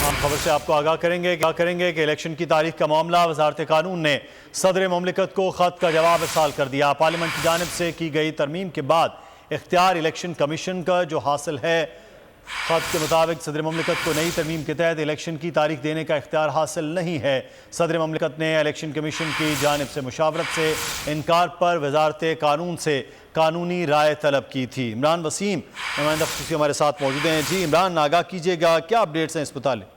हम खबर से आपको आगाह करेंगे कि इलेक्शन की तारीख का मामला वजारत कानून ने सदर मुमलिकत को खत का जवाब इरसाल कर दिया। पार्लियामेंट की जानिब से की गई तरमीम के बाद इख्तियार इलेक्शन कमीशन का जो हासिल है, खत के मुताबिक सदर मुमलिकत को नई तरमीम के तहत इलेक्शन की तारीख देने का इख्तियार हासिल नहीं है। सदर मुमलिकत ने इलेक्शन कमीशन की जानिब से मुशावरत से इनकार पर वजारत कानून से कानूनी राय तलब की थी। इमरान वसीम नुमाइंदा खुसूसी हमारे साथ मौजूद हैं। जी इमरान, आगाह कीजिएगा, क्या अपडेट्स हैं इस मुतालिक?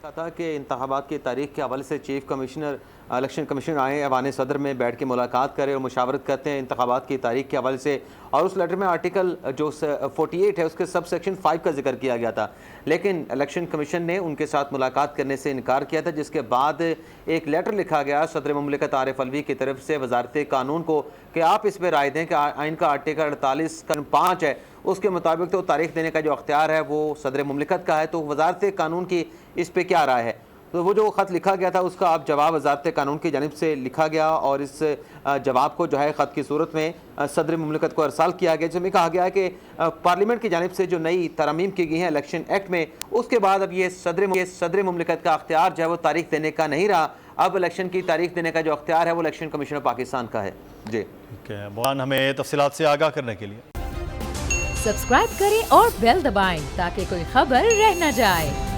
था कि इंतखाबात की तारीख के हवाले से चीफ कमिश्नर इलेक्शन कमीशन आए, ऐवान सदर में बैठ के मुलाकात करें और मुशावरत करते हैं इंतखाबात की तारीख के हवाले से। और उस लेटर में आर्टिकल जो 48 है उसके सब सेक्शन 5 का जिक्र किया गया था, लेकिन इलेक्शन कमीशन ने उनके साथ मुलाकात करने से इनकार किया था, जिसके बाद एक लेटर लिखा गया सदर मुमलिकत आरिफ अलवी की तरफ से वजारत कानून को कि आप इस पर राय दें कि आइन का आर्टिकल 48(5) है, उसके मुताबिक तो तारीख देने का जो अख्तियार है वो सदर मुमलिकत का है। तो वजारत कानून की इस पर क्या राय है? तो वो जो ख़त लिखा गया था उसका अब जवाब वजारत कानून की जानिब से लिखा गया और इस जवाब को जो है ख़त की सूरत में सदर मुमलिकत को अरसाल किया गया, जिसमें कहा गया है कि पार्लियामेंट की जानिब से जो नई तरमीम की गई है इलेक्शन एक्ट में, उसके बाद अब ये सदर मुमलिकत का अख्तियार जो है वो तारीख देने का नहीं रहा। अब इलेक्शन की तारीख देने का जो अख्तियार है वो इलेक्शन कमीशन ऑफ पाकिस्तान का है। जी ठीक है, हमें तफसीलात से आगाह करने के लिए सब्सक्राइब करें और बेल दबाएं ताकि कोई खबर रह न जाए।